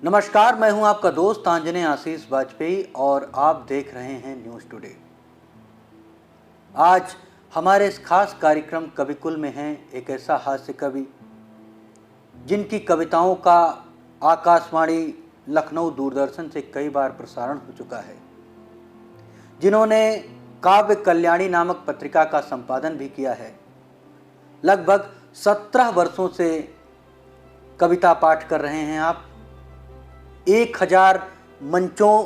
नमस्कार, मैं हूं आपका दोस्त आंजनेय आशीष वाजपेयी और आप देख रहे हैं न्यूज़ टुडे। आज हमारे इस खास कार्यक्रम कविकुल में हैं एक ऐसा हास्य कवि जिनकी कविताओं का आकाशवाणी लखनऊ दूरदर्शन से कई बार प्रसारण हो चुका है, जिन्होंने काव्य कल्याणी नामक पत्रिका का संपादन भी किया है। लगभग 17 वर्षों से कविता पाठ कर रहे हैं आप। 1000 मंचों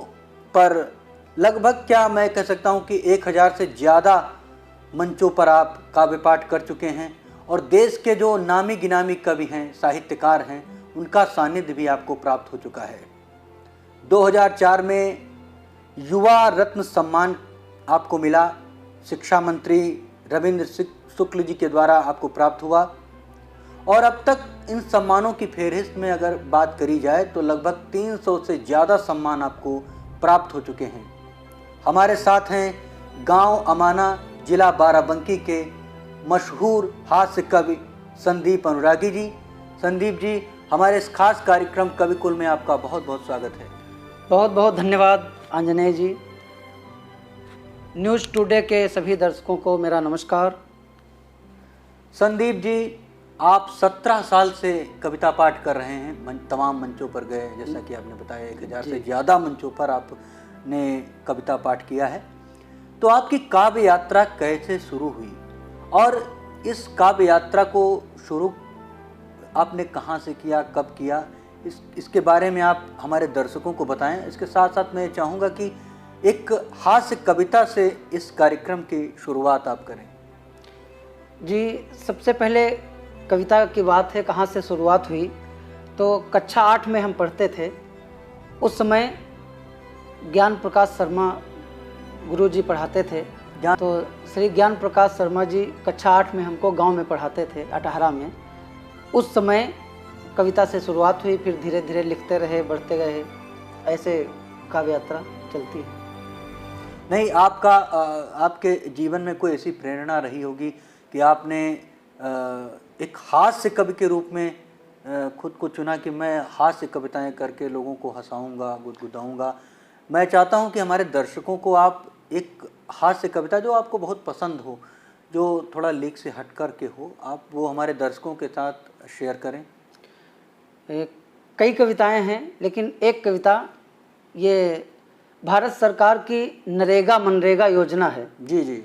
पर, लगभग क्या मैं कह सकता हूं कि 1000 से ज़्यादा मंचों पर आप काव्य पाठ कर चुके हैं और देश के जो नामी गिनामी कवि हैं, साहित्यकार हैं, उनका सानिध्य भी आपको प्राप्त हो चुका है। 2004 में युवा रत्न सम्मान आपको मिला, शिक्षा मंत्री रविंद्र शुक्ल जी के द्वारा आपको प्राप्त हुआ और अब तक इन सम्मानों की फेहरिस्त में अगर बात करी जाए तो लगभग 300 से ज़्यादा सम्मान आपको प्राप्त हो चुके हैं। हमारे साथ हैं गांव अमाना, जिला बाराबंकी के मशहूर हास्य कवि संदीप अनुरागी जी। संदीप जी, हमारे इस खास कार्यक्रम कविकुल में आपका बहुत बहुत स्वागत है। बहुत बहुत धन्यवाद आंजनेय जी। न्यूज़ टुडे के सभी दर्शकों को मेरा नमस्कार। संदीप जी, आप 17 साल से कविता पाठ कर रहे हैं, तमाम मंचों पर गए, जैसा कि आपने बताया 1000 से ज़्यादा मंचों पर आपने कविता पाठ किया है। तो आपकी काव्य यात्रा कैसे शुरू हुई और इस काव्य यात्रा को शुरू आपने कहाँ से किया, कब किया, इसके बारे में आप हमारे दर्शकों को बताएं। इसके साथ साथ मैं चाहूँगा कि एक हास्य कविता से इस कार्यक्रम की शुरुआत आप करें। जी, सबसे पहले कविता की बात है, कहाँ से शुरुआत हुई। तो कक्षा 8 में हम पढ़ते थे। उस समय ज्ञान प्रकाश शर्मा गुरुजी पढ़ाते थे। तो श्री ज्ञान प्रकाश शर्मा जी कक्षा 8 में हमको गांव में पढ़ाते थे, अटहरा में। उस समय कविता से शुरुआत हुई, फिर धीरे धीरे लिखते रहे, बढ़ते गए। ऐसे काव्य यात्रा चलती है। नहीं, आपके जीवन में कोई ऐसी प्रेरणा रही होगी कि आपने एक हास्य कवि के रूप में खुद को चुना कि मैं हास्य कविताएं करके लोगों को हंसाऊंगा, गुदगुदाऊंगा। मैं चाहता हूं कि हमारे दर्शकों को आप एक हास्य कविता जो आपको बहुत पसंद हो, जो थोड़ा लीक से हट कर के हो, आप वो हमारे दर्शकों के साथ शेयर करें। कई कविताएं हैं, लेकिन एक कविता ये भारत सरकार की नरेगा मनरेगा योजना है। जी जी।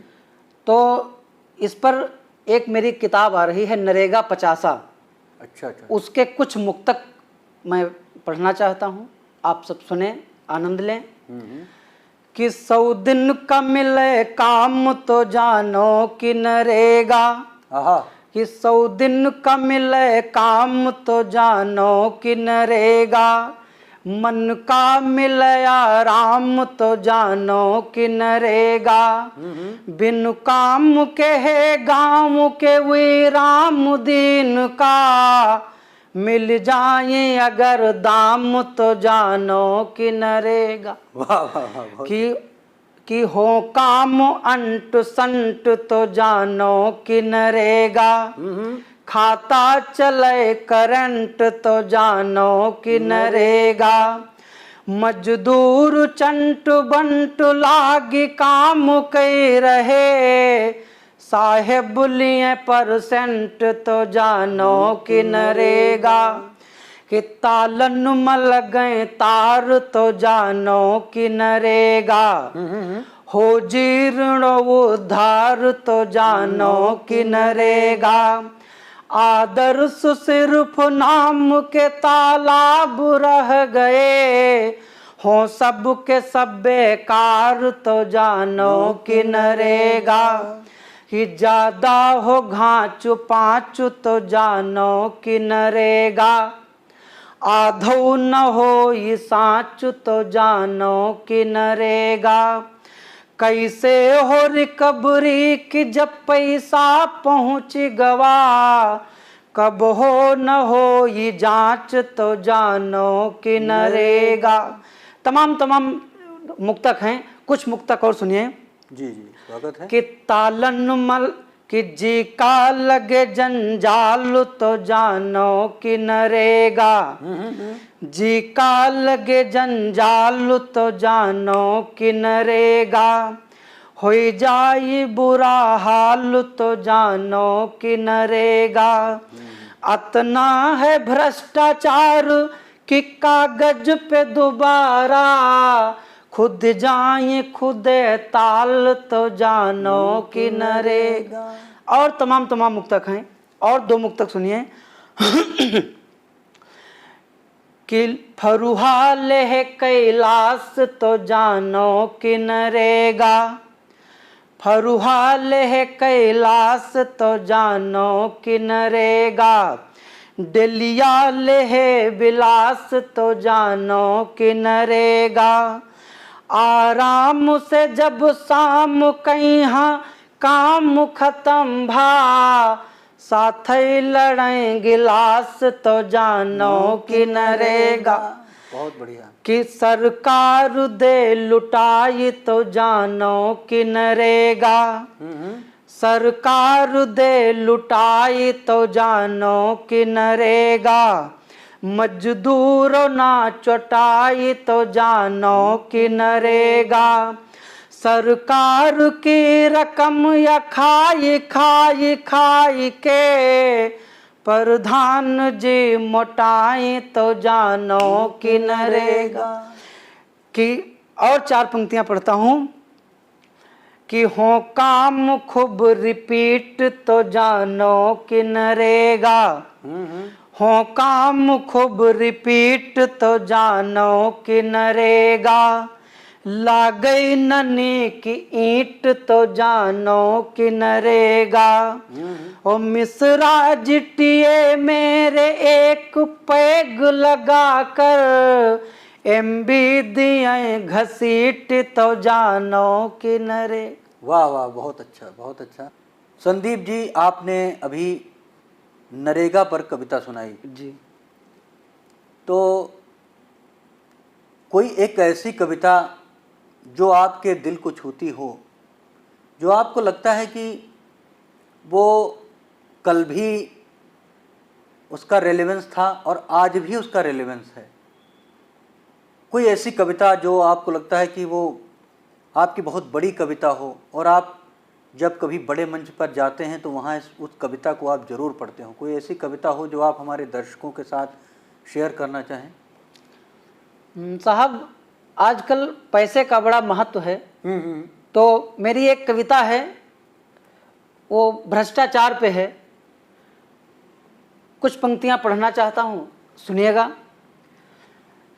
तो इस पर एक मेरी किताब आ रही है, नरेगा 50। अच्छा अच्छा। उसके कुछ मुक्तक मैं पढ़ना चाहता हूँ, आप सब सुने, आनंद लें। कि 100 दिन का मिले काम तो जानो कि नरेगा। कि 100 दिन का मिले काम तो जानो कि नरेगा। मन का मिले आराम तो जानो कि नरेगा। बिन काम के है गाँव के वीराम दीन का। मिल जाए अगर दाम तो जानो कि नरेगा। वाह वाह वाह। कि हो काम अंट संट तो जानो कि नरेगा। खाता चले करंट तो जानो कि नरेगा। मजदूर चंट बंट लागी काम कई रहे। साहेब लिए परसेंट तो जानो कि नरेगा। कि तालन मल गए तार तो जानो कि नरेगा। हो जीर्ण उद्धार तो जानो कि नरेगा। आदर्श सिर्फ नाम के तालाब रह गए। हो सब के सब बेकार तो जानो कि नरेगा। कि ज्यादा हो घाँच पाँच तो जानो कि नरेगा। आधो न हो ये साँच तो जानो कि नरेगा। कैसे हो रिकवरी कि जब पैसा पहुँच गवा। कब हो न हो ये जांच तो जानो कि नरेगा। तमाम मुक्तक हैं, कुछ मुक्तक और सुनिए। जी जी, स्वागत है। कि कि जी का लगे जंजाल तो जानो कि नरेगा, जी का लगे जंजाल तो जानो कि नरेगा, हो जाई बुरा हाल तो जानो कि नरेगा। अतना है भ्रष्टाचार कि कागज पे दोबारा खुद जाए खुद ताल तो जानो कि नरेगा। और तमाम मुक्तक हैं, और 2 मुक्तक सुनिए। कि फरुहा ले कैलाश तो जानो कि नरेगा, फरुहा ले कैलाश तो जानो कि नरेगा, डेलिया ले विलास तो जानो कि नरेगा। आराम से जब शाम कहीं काम खत्म भा, साथ लड़े गिलास तो जानो कि नरेगा। बहुत बढ़िया। कि सरकार दे लुटाई तो जानो कि नरेगा, सरकार दे लुटाई तो जानो कि नरेगा, मजदूरों ना चौटाई तो जानो कि नरेगा। सरकार की रकम या खाई खाई खाई के, प्रधान जी मोटाई तो जानो कि नरेगा। कि और 4 पंक्तियां पढ़ता हूं। कि हो काम खूब रिपीट तो जानो कि नरेगा, हो काम खूब रिपीट तो जानो कि नरेगा, लागई ननी की ईंट तो जानो कि नरेगा। ओ मिश्रा जिटिए मेरे एक पैग लगा कर, एमबी दिए घसीट तो जानो कि नरे। वाह वाह, बहुत अच्छा बहुत अच्छा। संदीप जी, आपने अभी नरेगा पर कविता सुनाई जी। तो कोई एक ऐसी कविता जो आपके दिल को छूती हो, जो आपको लगता है कि वो कल भी उसका रेलेवेंस था और आज भी उसका रेलेवेंस है, कोई ऐसी कविता जो आपको लगता है कि वो आपकी बहुत बड़ी कविता हो और आप जब कभी बड़े मंच पर जाते हैं तो वहाँ उस कविता को आप ज़रूर पढ़ते हो, कोई ऐसी कविता हो जो आप हमारे दर्शकों के साथ शेयर करना चाहें? साहब, आजकल पैसे का बड़ा महत्व है, तो मेरी एक कविता है, वो भ्रष्टाचार पे है। कुछ पंक्तियां पढ़ना चाहता हूँ, सुनिएगा।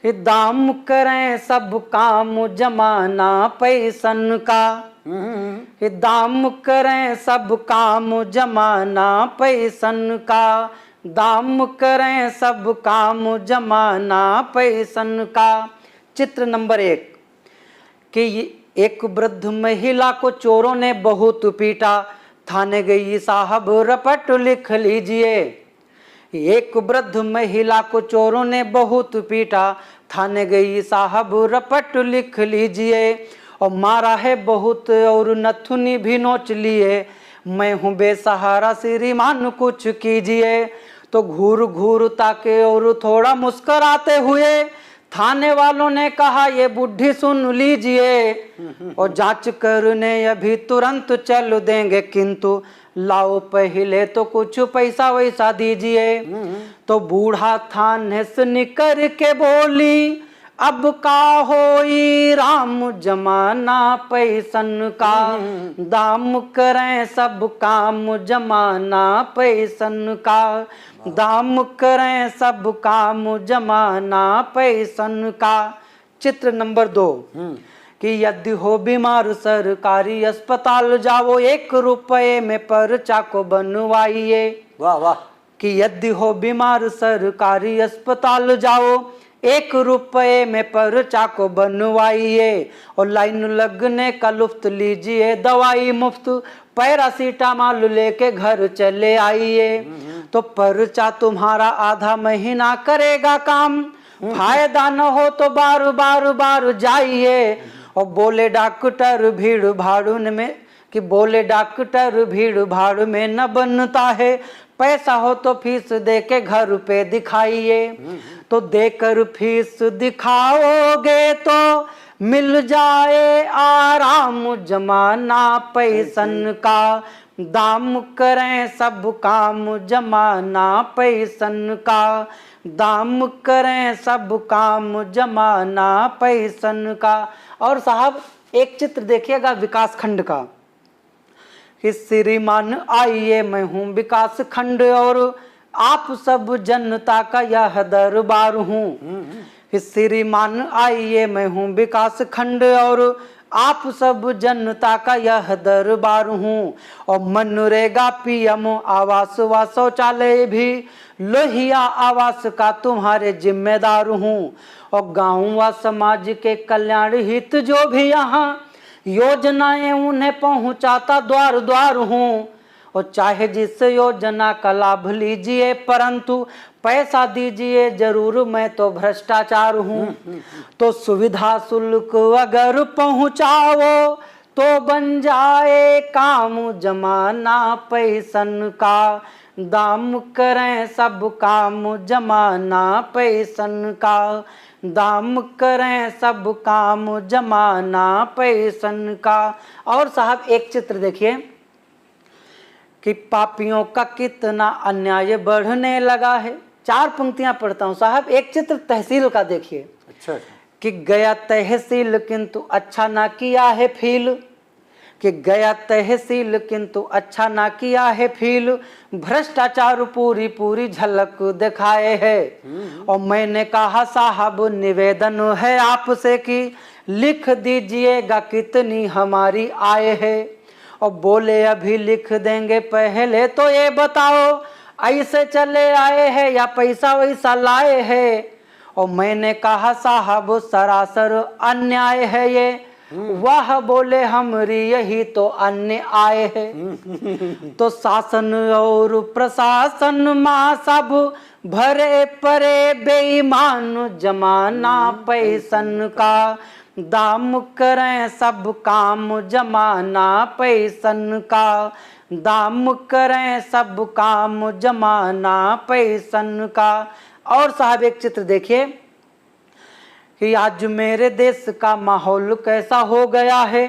कि दाम करें सब काम जमाना पैसन का, कि दाम करें सब काम जमाना पैसन का, दाम करें सब काम जमाना पैसन का। चित्र नंबर 1। कि एक वृद्ध महिला को चोरों ने बहुत पीटा, थाने गई साहब रपट लिख लीजिए। एक वृद्ध महिला को चोरों ने बहुत पीटा, थाने गई साहब रपट लिख लीजिए। और मारा है बहुत और नथुनी भी नोच लिए, मैं हूँ बेसहारा श्रीमान कुछ कीजिए। तो घूर घूर ताके और थोड़ा मुस्कराते हुए, थाने वालों ने कहा ये बुढ़ी सुन लीजिए, और जांच करने अभी तुरंत चल देंगे, किंतु लाओ पहले तो कुछ पैसा वैसा दीजिए। तो बूढ़ा थाने से निकर के बोली, अब का होई राम जमाना पैसन का, दाम करें सब काम जमाना पैसन का, दाम करें सब काम जमाना पैसन का। चित्र नंबर 2। कि यदि हो बीमार सरकारी अस्पताल जाओ, 1 रुपये में पर्चा को बनवाइए। वाह वाह। कि यदि हो बीमार सरकारी अस्पताल जाओ, 1 रुपये में पर्चा को बनवाइए, और लाइन लगने का लुफ्त लीजिए, दवाई मुफ्त पैरासीटामॉल लेके घर चले आइए। तो पर्चा तुम्हारा आधा महीना करेगा काम, फायदा न हो तो बार बार जाइए। और बोले डॉक्टर भीड़ भाड़ में कि बोले डॉक्टर भीड़ भाड़ में न बनता है, पैसा हो तो फीस दे के घर पे दिखाइए, तो देकर फीस दिखाओगे तो मिल जाए आराम, जमाना पैसन का दाम करें सब काम, जमाना पैसन का दाम करें सब काम, जमाना पैसन का। और साहब एक चित्र देखिएगा विकास खंड का, कि श्रीमान आइए मैं हूँ विकास खंड और आप सब जनता का यह दरबार हूँ। श्रीमान आइए मैं हूँ विकास खंड और आप सब जनता का यह दरबार हूँ। और मनरेगा पीएम आवास व शौचालय भी लोहिया आवास का तुम्हारे जिम्मेदार हूँ। और गाँव व समाज के कल्याण हित जो भी यहाँ योजनाएं उन्हें पहुँचाता द्वार द्वार हूँ। और चाहे जिस योजना का लाभ लीजिए परंतु पैसा दीजिए जरूर, मैं तो भ्रष्टाचार हूँ। तो सुविधा शुल्क अगर पहुँचाओ तो बन जाए काम, जमाना पैसन का दाम करें सब काम, जमाना पैसन का दाम करें सब काम, जमाना पैसन का। और साहब एक चित्र देखिए कि पापियों का कितना अन्याय बढ़ने लगा है। 4 पंक्तियां पढ़ता हूं साहब। एक चित्र तहसील का देखिए। अच्छा। कि गया तहसील किंतु अच्छा ना किया है फील, कि गया तहसील किंतु अच्छा ना किया है फील, भ्रष्टाचार पूरी पूरी झलक दिखाए है। और मैंने कहा साहब निवेदन है आपसे कि लिख दीजिएगा कितनी हमारी आय है। और बोले अभी लिख देंगे, पहले तो ये बताओ ऐसे चले आए हैं या पैसा वैसा लाए हैं। और मैंने कहा साहब सरासर अन्याय है ये, वह बोले हमरी यही तो अन्य आय है। तो शासन और प्रशासन माँ सब भरे परे बेईमान, जमाना पैसन का दाम करें सब काम, जमाना पैसन का दाम करें सब काम, जमाना पैसन का। और साहब एक चित्र देखिए कि आज मेरे देश का माहौल कैसा हो गया है,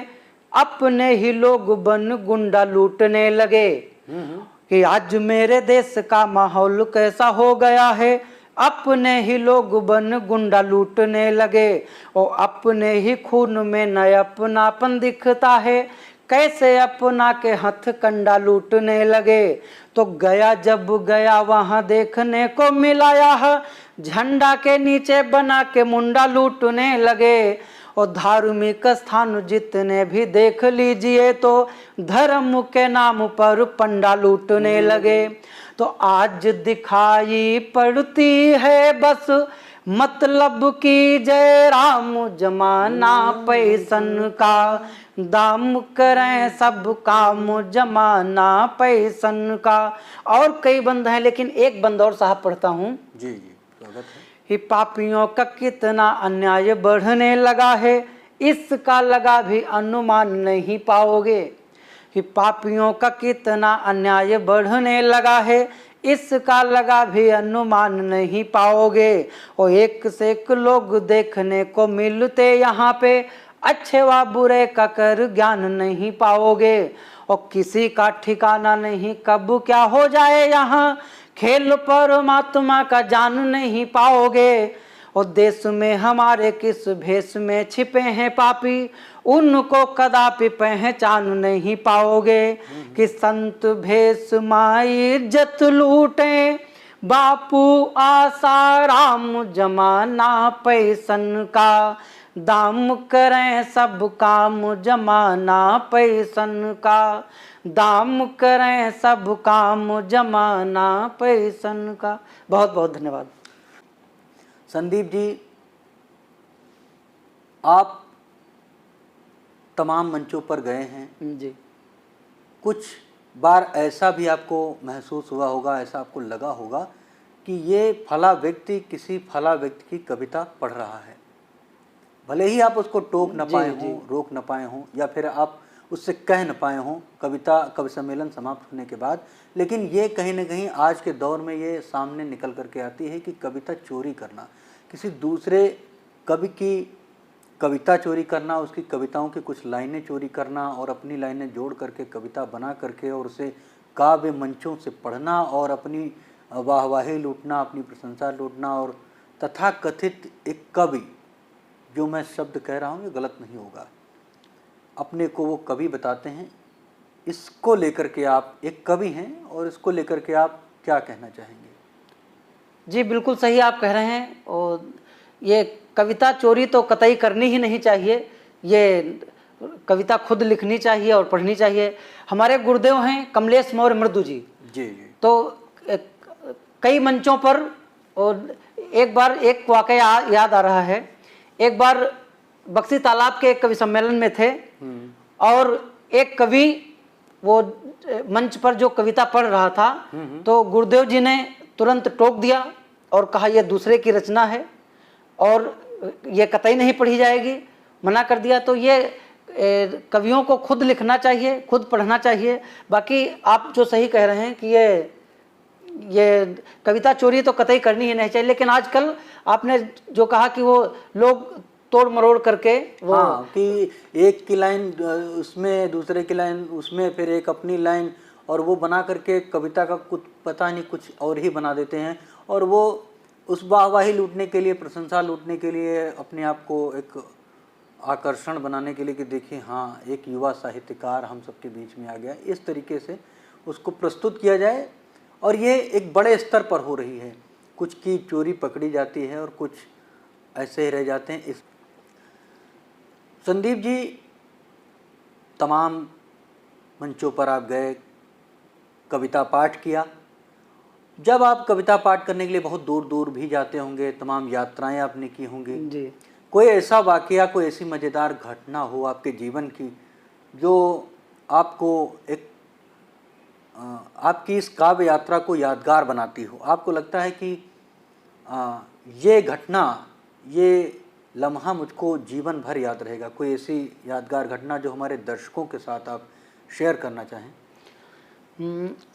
अपने ही लोग बन गुंडा लूटने लगे। कि आज मेरे देश का माहौल कैसा हो गया है, अपने ही लोग बन गुंडा लूटने लगे। और अपने ही खून में न अपनापन दिखता है, कैसे अपना के हथ कंडा लूटने लगे। तो गया जब गया वहां देखने को मिला यह झंडा के नीचे बना के मुंडा लूटने लगे। और धार्मिक स्थान जितने भी देख लीजिए तो धर्म के नाम पर पंडा लूटने लगे। तो आज दिखाई पड़ती है बस मतलब की जय राम, जमाना पैसन का दाम करें सब काम, जमाना पैसन का। और कई बंद हैं लेकिन एक बंद और साहब पढ़ता हूँ। जी जी स्वागत है। कि पापियों का कितना अन्याय बढ़ने लगा है, इसका लगा भी अनुमान नहीं पाओगे। कि पापियों का कितना अन्याय बढ़ने लगा है, इसका लगा भी अनुमान नहीं पाओगे। और एक से एक लोग देखने को मिलते यहाँ पे, अच्छे व बुरे का कर ज्ञान नहीं पाओगे। और किसी का ठिकाना नहीं कब क्या हो जाए यहाँ, खेल परमात्मा का जान नहीं पाओगे। और देश में हमारे किस भेष में छिपे हैं पापी, उनको कदापि पहचान नहीं पाओगे। कि संत भेष माई इज्जत लूटे, बापू आसाराम, जमाना पैसन का दाम करें सब काम, जमाना पैसन का दाम करें सब काम, जमाना पैसन का। बहुत बहुत धन्यवाद। संदीप जी, आप तमाम मंचों पर गए हैं जी। कुछ बार ऐसा भी आपको महसूस हुआ होगा, ऐसा आपको लगा होगा कि ये फला व्यक्ति किसी फला व्यक्ति की कविता पढ़ रहा है, भले ही आप उसको टोक न पाए हों, रोक न पाए हों, या फिर आप उससे कह न पाए हों कवि सम्मेलन समाप्त होने के बाद। लेकिन ये कहीं ना कहीं आज के दौर में ये सामने निकल करके आती है कि कविता चोरी करना, किसी दूसरे कवि की कविता चोरी करना, उसकी कविताओं की कुछ लाइनें चोरी करना और अपनी लाइनें जोड़ करके कविता बना करके और उसे काव्य मंचों से पढ़ना और अपनी वाहवाही लूटना, अपनी प्रशंसा लूटना। और तथाकथित एक कवि, जो मैं शब्द कह रहा हूँ ये गलत नहीं होगा, अपने को वो कवि बताते हैं, इसको लेकर के आप एक कवि हैं और इसको लेकर के आप क्या कहना चाहेंगे? जी बिल्कुल सही आप कह रहे हैं। और ये कविता चोरी तो कतई करनी ही नहीं चाहिए, ये कविता खुद लिखनी चाहिए और पढ़नी चाहिए। हमारे गुरुदेव हैं कमलेश मौर्य मृदु जी। जी। तो कई मंचों पर, और एक बार एक वाकया याद आ रहा है। एक बार बक्सी तालाब के एक कवि सम्मेलन में थे और एक कवि वो मंच पर जो कविता पढ़ रहा था, तो गुरुदेव जी ने तुरंत टोक दिया और कहा यह दूसरे की रचना है और ये कतई नहीं पढ़ी जाएगी, मना कर दिया। तो ये कवियों को खुद लिखना चाहिए, खुद पढ़ना चाहिए। बाकी आप जो सही कह रहे हैं कि ये कविता चोरी तो कतई करनी ही नहीं चाहिए, लेकिन आजकल आपने जो कहा कि वो लोग तोड़ मरोड़ करके वो, हाँ, कि एक की लाइन उसमें, दूसरे की लाइन उसमें, फिर एक अपनी लाइन, और वो बना करके कविता का कुछ पता नहीं कुछ और ही बना देते हैं। और वो उस वाहवाही लूटने के लिए, प्रशंसा लूटने के लिए, अपने आप को एक आकर्षण बनाने के लिए कि देखिए हाँ एक युवा साहित्यकार हम सबके बीच में आ गया, इस तरीके से उसको प्रस्तुत किया जाए। और ये एक बड़े स्तर पर हो रही है, कुछ की चोरी पकड़ी जाती है और कुछ ऐसे ही रह जाते हैं। इस संदीप जी, तमाम मंचों पर आप गए, कविता पाठ किया। जब आप कविता पाठ करने के लिए बहुत दूर दूर भी जाते होंगे, तमाम यात्राएं आपने की होंगी जी, कोई ऐसा वाकया, कोई ऐसी मज़ेदार घटना हो आपके जीवन की जो आपको एक आपकी इस काव्य यात्रा को यादगार बनाती हो? आपको लगता है कि ये घटना, ये लम्हा मुझको जीवन भर याद रहेगा। कोई ऐसी यादगार घटना जो हमारे दर्शकों के साथ आप शेयर करना चाहें?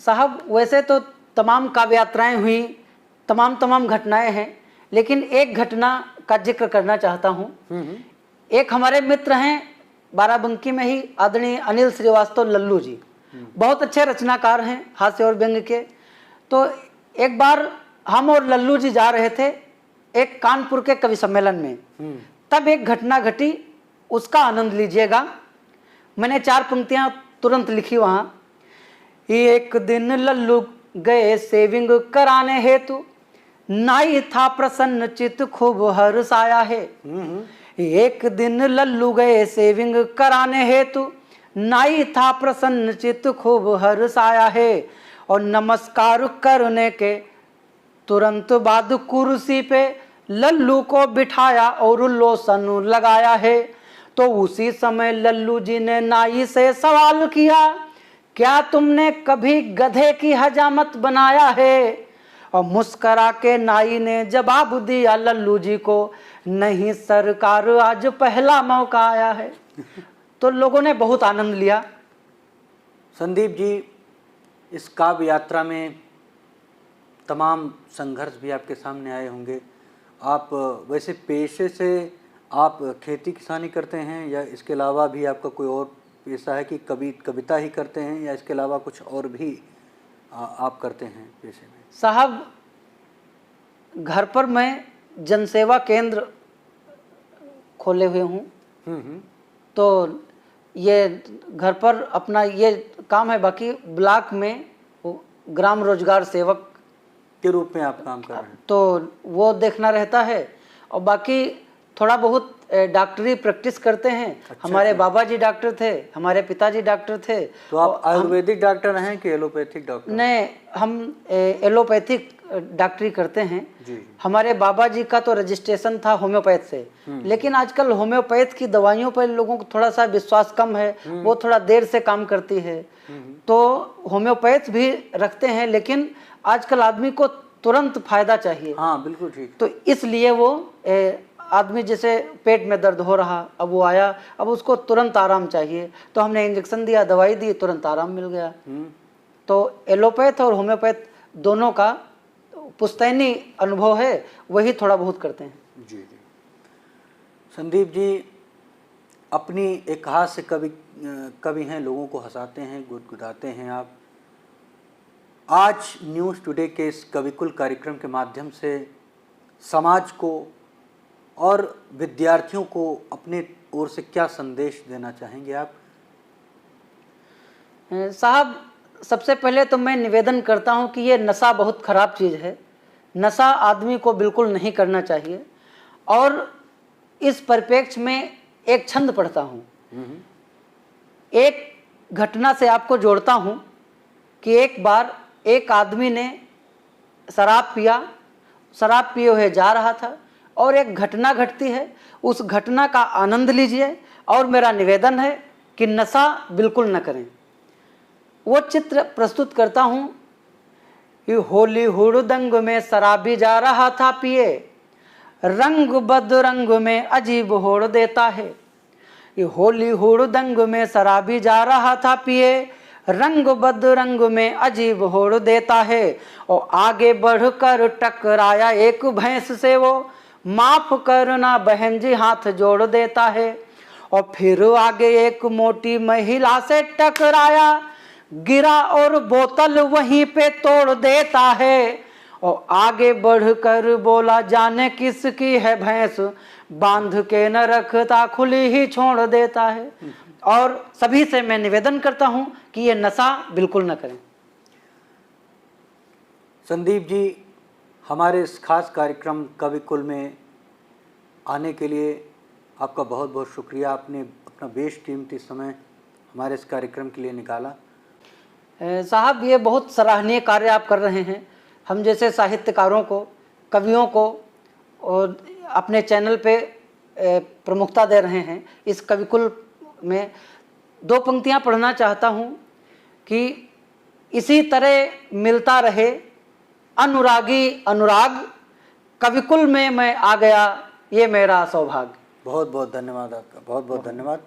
साहब वैसे तो तमाम काव्य यात्राएं हुई, तमाम घटनाएं हैं, लेकिन एक घटना का जिक्र करना चाहता हूँ। एक हमारे मित्र हैं बाराबंकी में ही, आदरणीय अनिल श्रीवास्तव लल्लू जी, बहुत अच्छे रचनाकार हैं हास्य और व्यंग्य के। तो एक बार हम और लल्लू जी जा रहे थे एक कानपुर के कवि सम्मेलन में, तब एक घटना घटी, उसका आनंद लीजिएगा। मैंने 4 पंक्तियां तुरंत लिखी वहाँ। एक दिन लल्लू गए सेविंग कराने हेतु, नाई था प्रसन्न चित खूब हर्षाया है। एक दिन लल्लू गए सेविंग कराने हेतु, नाई था प्रसन्न चित खूब हर्षाया है। और नमस्कार करने के तुरंत बाद कुर्सी पे लल्लू को बिठाया और लोसन लगाया है। तो उसी समय लल्लू जी ने नाई से सवाल किया, क्या तुमने कभी गधे की हजामत बनाया है? और मुस्करा के नाई ने जवाब दिया लल्लू जी को, नहीं सरकार आज पहला मौका आया है। तो लोगों ने बहुत आनंद लिया। संदीप जी, इस काव्य यात्रा में तमाम संघर्ष भी आपके सामने आए होंगे। आप वैसे पेशे से आप खेती किसानी करते हैं या इसके अलावा भी आपका कोई और पेशा है कि कविता ही करते हैं या इसके अलावा कुछ और भी आप करते हैं पेशे में? साहब घर पर मैं जनसेवा केंद्र खोले हुए हूँ, तो ये घर पर अपना ये काम है। बाकी ब्लॉक में ग्राम रोजगार सेवक के रूप में आप काम कर रहे हैं, तो वो देखना रहता है। और बाकी थोड़ा बहुत डॉक्टरी प्रैक्टिस करते हैं। अच्छा, हमारे बाबा जी डॉक्टर थे, हमारे पिताजी डॉक्टर थे। तो आप आयुर्वेदिक डॉक्टर हैं कि एलोपैथिक डॉक्टर? नहीं, हम एलोपैथिक डॉक्टरी करते हैं जी। हमारे बाबा जी का तो रजिस्ट्रेशन था होम्योपैथ से, लेकिन आजकल होम्योपैथ की दवाइयों पर लोगों को थोड़ा सा विश्वास कम है, वो थोड़ा देर से काम करती है। तो होम्योपैथ भी रखते हैं, लेकिन आजकल आदमी को तुरंत फायदा चाहिए। हाँ बिल्कुल ठीक। तो इसलिए वो आदमी जैसे पेट में दर्द हो रहा, अब वो आया, अब उसको तुरंत आराम चाहिए, तो हमने इंजेक्शन दिया, दवाई दी, तुरंत आराम मिल गया। तो एलोपैथ और होम्योपैथ दोनों का पुश्तैनी अनुभव है, वही थोड़ा बहुत करते हैं। जी जी। संदीप जी, अपनी एक हास्य कवि हैं, लोगों को हंसाते हैं, गुदगुदाते हैं आप। आज न्यूज़ टुडे के इस कविकुल कार्यक्रम के माध्यम से समाज को और विद्यार्थियों को अपने ओर से क्या संदेश देना चाहेंगे आप? साहब, सबसे पहले तो मैं निवेदन करता हूं कि ये नशा बहुत ख़राब चीज़ है। नशा आदमी को बिल्कुल नहीं करना चाहिए। और इस परिप्रेक्ष्य में एक छंद पढ़ता हूं, एक घटना से आपको जोड़ता हूं कि एक बार एक आदमी ने शराब पिया, शराब पिए हुए जा रहा था और एक घटना घटती है, उस घटना का आनंद लीजिए और मेरा निवेदन है कि नशा बिल्कुल न करें। वो चित्र प्रस्तुत करता हूँ कि होली हुड़दंग में शराबी जा रहा था पिए, रंग बदरंग में अजीब होड़ देता है। ये होली हुड़दंग में शराबी जा रहा था पिए, रंग बदरंग में अजीब होड़ देता है। और आगे बढ़कर टकराया एक भैंस से, वो माफ करना बहन जी हाथ जोड़ देता है। और फिर आगे एक मोटी महिला से टकराया, गिरा और बोतल वहीं पे तोड़ देता है। और आगे बढ़कर बोला, जाने किसकी है भैंस, बांध के न रखता खुली ही छोड़ देता है। और सभी से मैं निवेदन करता हूं कि ये नशा बिल्कुल न करें। संदीप जी, हमारे इस खास कार्यक्रम कविकुल में आने के लिए आपका बहुत बहुत शुक्रिया। आपने अपना बेशकीमती समय हमारे इस कार्यक्रम के लिए निकाला। साहब, ये बहुत सराहनीय कार्य आप कर रहे हैं। हम जैसे साहित्यकारों को, कवियों को और अपने चैनल पे प्रमुखता दे रहे हैं। इस कविकुल में दो पंक्तियां पढ़ना चाहता हूं कि इसी तरह मिलता रहे अनुरागी अनुराग, कविकुल में मैं आ गया, ये मेरा सौभाग्य। बहुत बहुत धन्यवाद आपका, बहुत बहुत धन्यवाद।